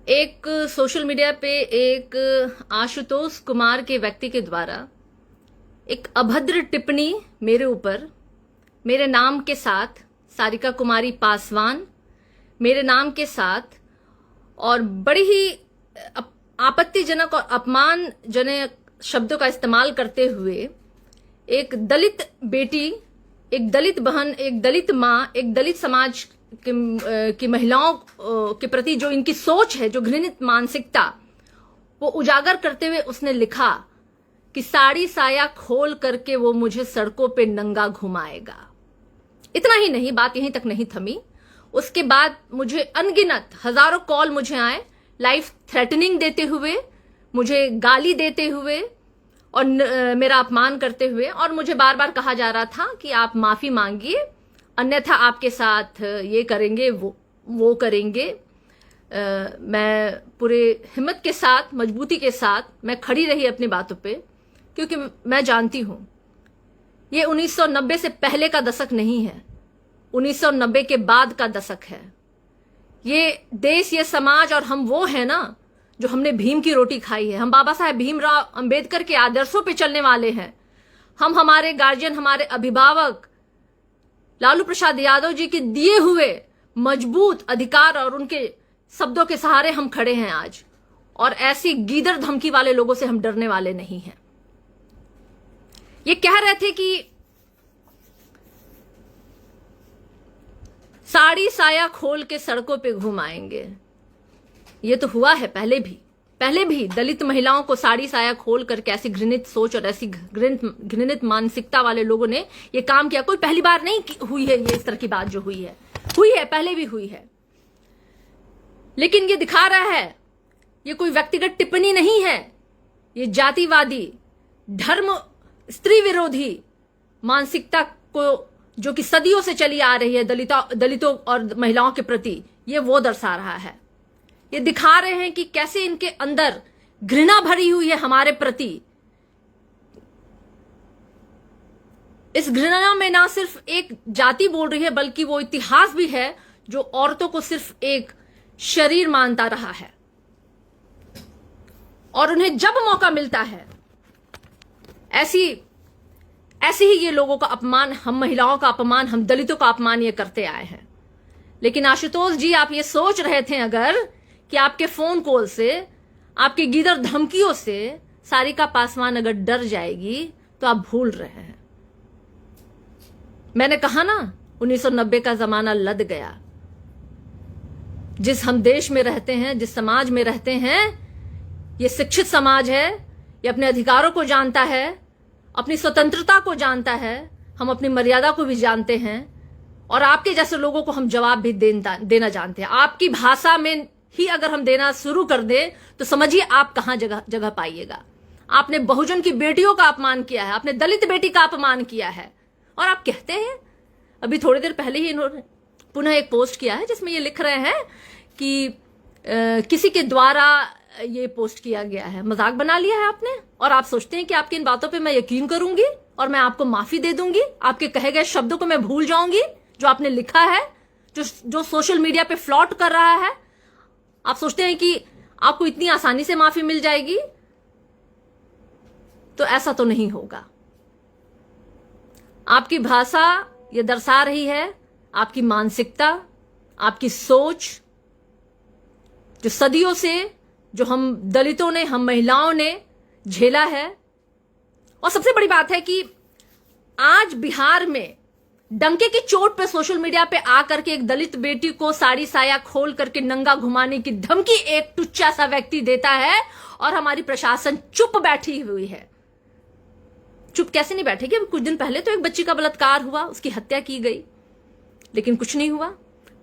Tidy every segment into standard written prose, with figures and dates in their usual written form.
एक social media पे एक आशुतोष कुमार के व्यक्ति के द्वारा एक अभद्र टिप्पणी मेरे ऊपर, मेरे नाम के साथ सारिका कुमारी पासवान, मेरे नाम के साथ, और बड़ी ही आपत्तिजनक और अपमानजनक शब्दों का इस्तेमाल करते हुए एक दलित बेटी, एक दलित बहन, एक दलित माँ, एक दलित समाज की महिलाओं के प्रति जो इनकी सोच है, जो घृणित मानसिकता, वो उजागर करते हुए उसने लिखा कि साड़ी साया खोल करके वो मुझे सड़कों पे नंगा घुमाएगा। इतना ही नहीं, बात यहीं तक नहीं थमी। उसके बाद मुझे अनगिनत हजारों कॉल मुझे आए, लाइफ थ्रेटनिंग देते हुए, मुझे गाली देते हुए और मेरा अपमान करते हुए, और मुझे बार बार कहा जा रहा था कि आप माफी मांगिए, अन्यथा आपके साथ ये करेंगे, वो करेंगे। मैं पूरे हिम्मत के साथ, मजबूती के साथ मैं खड़ी रही अपनी बातों पे, क्योंकि मैं जानती हूं ये 1990 से पहले का दशक नहीं है, 1990 के बाद का दशक है। ये देश, ये समाज और हम वो है ना जो हमने भीम की रोटी खाई है। हम बाबा साहेब भीमराव अंबेडकर के आदर्शों पे चलने वाले हैं। हम, हमारे गार्जियन, हमारे अभिभावक लालू प्रसाद यादव जी के दिए हुए मजबूत अधिकार और उनके शब्दों के सहारे हम खड़े हैं आज, और ऐसी गीदड़ धमकी वाले लोगों से हम डरने वाले नहीं हैं। ये कह रहे थे कि साड़ी साया खोल के सड़कों पे घुमाएंगे। ये तो हुआ है पहले भी दलित महिलाओं को साड़ी साया खोल करके ऐसी घृणित सोच और ऐसी घृणित मानसिकता वाले लोगों ने ये काम किया। कोई पहली बार नहीं हुई है ये, इस तरह की बात जो हुई है पहले भी हुई है। लेकिन ये दिखा रहा है, ये कोई व्यक्तिगत टिप्पणी नहीं है, ये जातिवादी, धर्म, स्त्री विरोधी मानसिकता को, जो कि सदियों से चली आ रही है दलितों और महिलाओं के प्रति, ये वो दर्शा रहा है। ये दिखा रहे हैं कि कैसे इनके अंदर घृणा भरी हुई है हमारे प्रति। इस घृणा में ना सिर्फ एक जाति बोल रही है, बल्कि वो इतिहास भी है जो औरतों को सिर्फ एक शरीर मानता रहा है, और उन्हें जब मौका मिलता है ऐसे ही ये लोगों का अपमान, हम महिलाओं का अपमान, हम दलितों का अपमान ये करते आए हैं। लेकिन आशुतोष जी, आप ये सोच रहे थे अगर कि आपके फोन कॉल से, आपकी गीदड़ धमकियों से सारिका पासवान अगर डर जाएगी, तो आप भूल रहे हैं। मैंने कहा ना, 1990 का जमाना लद गया। जिस हम देश में रहते हैं, जिस समाज में रहते हैं, ये शिक्षित समाज है, ये अपने अधिकारों को जानता है, अपनी स्वतंत्रता को जानता है, हम अपनी मर्यादा को भी जानते हैं, और आपके जैसे लोगों को हम जवाब भी देना जानते हैं। आपकी भाषा में ही अगर हम देना शुरू कर दें तो समझिए आप कहां जगह पाइएगा। आपने बहुजन की बेटियों का अपमान किया है, आपने दलित बेटी का अपमान किया है, और आप कहते हैं, अभी थोड़ी देर पहले ही इन्होंने पुनः एक पोस्ट किया है जिसमें ये लिख रहे हैं कि किसी के द्वारा ये पोस्ट किया गया है। मजाक बना लिया है आपने, और आप सोचते हैं कि आपकी इन बातों पे मैं यकीन करूंगी और मैं आपको माफी दे दूंगी, आपके कहे गए शब्दों को मैं भूल जाऊंगी जो आपने लिखा है, जो सोशल मीडिया पे फ्लॉट कर रहा है। आप सोचते हैं कि आपको इतनी आसानी से माफी मिल जाएगी, तो ऐसा तो नहीं होगा। आपकी भाषा ये दर्शा रही है आपकी मानसिकता, आपकी सोच, जो सदियों से, जो हम दलितों ने, हम महिलाओं ने झेला है। और सबसे बड़ी बात है कि आज बिहार में डंके की चोट पे सोशल मीडिया पे आकर के एक दलित बेटी को साड़ी साया खोल करके नंगा घुमाने की धमकी एक टुच्चा सा व्यक्ति देता है, और हमारी प्रशासन चुप बैठी हुई है। चुप कैसे नहीं बैठेगी? कुछ दिन पहले तो एक बच्ची का बलात्कार हुआ, उसकी हत्या की गई, लेकिन कुछ नहीं हुआ।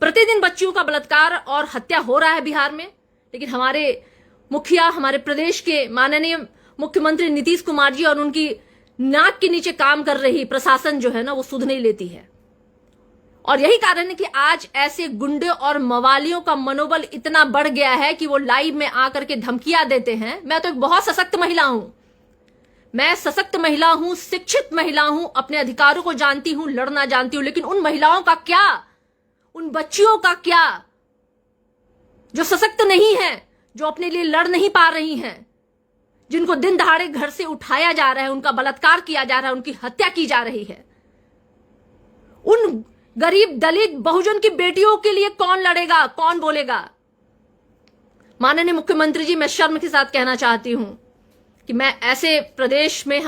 प्रतिदिन बच्चियों का बलात्कार और हत्या हो रहा है बिहार में, लेकिन हमारे मुखिया, हमारे प्रदेश के माननीय मुख्यमंत्री नीतीश कुमार जी और उनकी नाक के नीचे काम कर रही प्रशासन जो है ना, वो सुध नहीं लेती है। और यही कारण है कि आज ऐसे गुंडे और मवालियों का मनोबल इतना बढ़ गया है कि वो लाइव में आकर के धमकियां देते हैं। मैं तो एक बहुत सशक्त महिला हूं, मैं सशक्त महिला हूं, शिक्षित महिला हूं, अपने अधिकारों को जानती हूं, लड़ना जानती हूं, लेकिन उन महिलाओं का क्या, उन बच्चियों का क्या जो सशक्त नहीं है, जो अपने लिए लड़ नहीं पा रही हैं, जिनको दिन दहाड़े घर से उठाया जा रहा है, उनका बलात्कार किया जा रहा है, उनकी हत्या की जा रही है, उन गरीब दलित बहुजन की बेटियों के लिए कौन लड़ेगा, कौन बोलेगा? माननीय मुख्यमंत्री जी, मैं शर्म के साथ कहना चाहती हूं कि मैं ऐसे प्रदेश में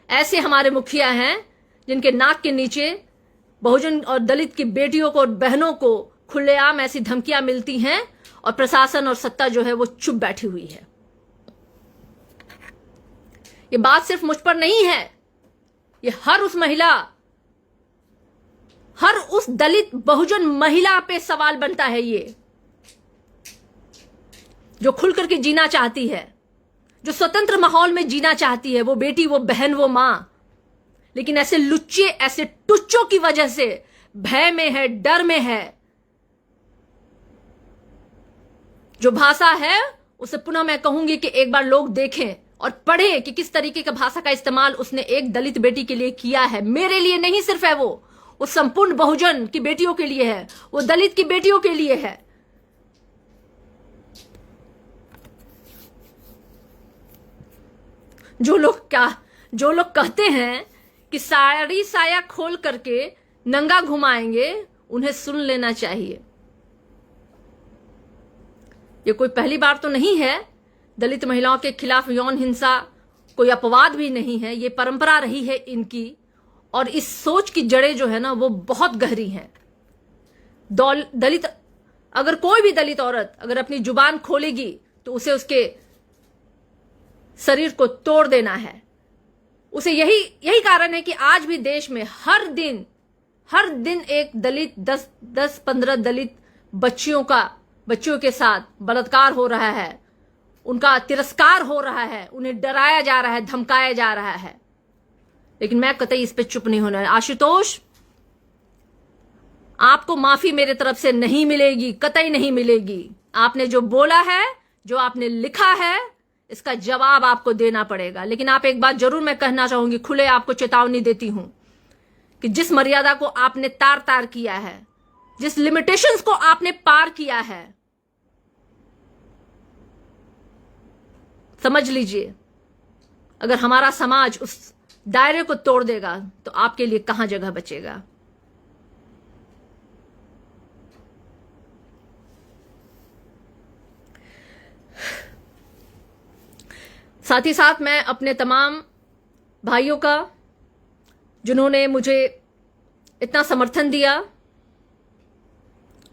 ऐसे हमारे मुखिया हैं जिनके नाक के नीचे बहुजन और दलित की बेटियों को और बहनों को खुलेआम ऐसी धमकियां मिलती हैं और प्रशासन और सत्ता जो है वो चुप बैठी हुई है। ये बात सिर्फ मुझ पर नहीं है, ये हर उस महिला, हर उस दलित बहुजन महिला पे सवाल बनता है, ये जो खुल करके जीना चाहती है, जो स्वतंत्र माहौल में जीना चाहती है, वो बेटी, वो बहन, वो मां, लेकिन ऐसे लुच्चे, ऐसे टुच्चों की वजह से भय में है, डर में है। जो भाषा है उसे पुनः मैं कहूंगी कि एक बार लोग देखें और पढ़ें कि किस तरीके का भाषा का इस्तेमाल उसने एक दलित बेटी के लिए किया है। मेरे लिए नहीं सिर्फ है, वो संपूर्ण बहुजन की बेटियों के लिए है, वो दलित की बेटियों के लिए है। जो लोग कहते हैं कि साड़ी साया खोल करके नंगा घुमाएंगे, उन्हें सुन लेना चाहिए। ये कोई पहली बार तो नहीं है, दलित महिलाओं के खिलाफ यौन हिंसा कोई अपवाद भी नहीं है, ये परंपरा रही है इनकी, और इस सोच की जड़ें जो है ना वो बहुत गहरी हैं। दलित, अगर कोई भी दलित औरत अगर अपनी जुबान खोलेगी तो उसे उसके शरीर को तोड़ देना है। उसे यही कारण है कि आज भी देश में हर दिन एक दलित 10-15 दलित बच्चियों के साथ बलात्कार हो रहा है, उनका तिरस्कार हो रहा है, उन्हें डराया जा रहा है, धमकाया जा रहा है। लेकिन मैं कतई इस पे चुप नहीं होना है। आशुतोष, आपको माफी मेरे तरफ से नहीं मिलेगी, कतई नहीं मिलेगी। आपने जो बोला है, जो आपने लिखा है, इसका जवाब आपको देना पड़ेगा। लेकिन आप एक बात जरूर मैं कहना चाहूंगी, खुले आपको चेतावनी देती हूं कि जिस मर्यादा को आपने तार किया है, जिस लिमिटेशंस को आपने पार किया है, समझ लीजिए अगर हमारा समाज उस दायरे को तोड़ देगा तो आपके लिए कहां जगह बचेगा। साथ ही साथ मैं अपने तमाम भाइयों का, जिन्होंने मुझे इतना समर्थन दिया,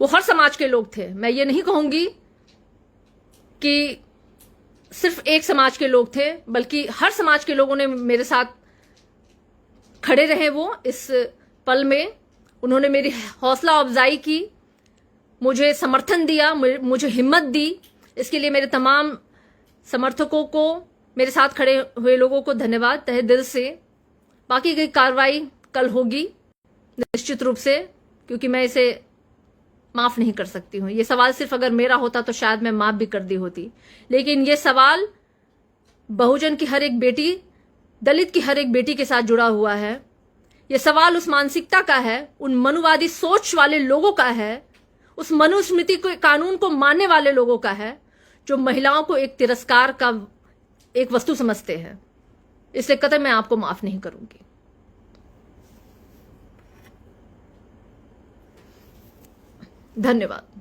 वो हर समाज के लोग थे। मैं ये नहीं कहूंगी कि सिर्फ एक समाज के लोग थे, बल्कि हर समाज के लोगों ने मेरे साथ खड़े रहे। वो इस पल में उन्होंने मेरी हौसला अफजाई की, मुझे समर्थन दिया, मुझे हिम्मत दी। इसके लिए मेरे तमाम समर्थकों को, मेरे साथ खड़े हुए लोगों को धन्यवाद तहे दिल से। बाकी की कार्रवाई कल होगी निश्चित रूप से, क्योंकि मैं इसे माफ नहीं कर सकती हूं। ये सवाल सिर्फ अगर मेरा होता तो शायद मैं माफ भी कर दी होती, लेकिन ये सवाल बहुजन की हर एक बेटी, दलित की हर एक बेटी के साथ जुड़ा हुआ है। ये सवाल उस मानसिकता का है, उन मनुवादी सोच वाले लोगों का है, उस मनुस्मृति के कानून को मानने वाले लोगों का है, जो महिलाओं को एक तिरस्कार का एक वस्तु समझते हैं। इसलिए कतई मैं आपको माफ नहीं करूंगी। धन्यवाद।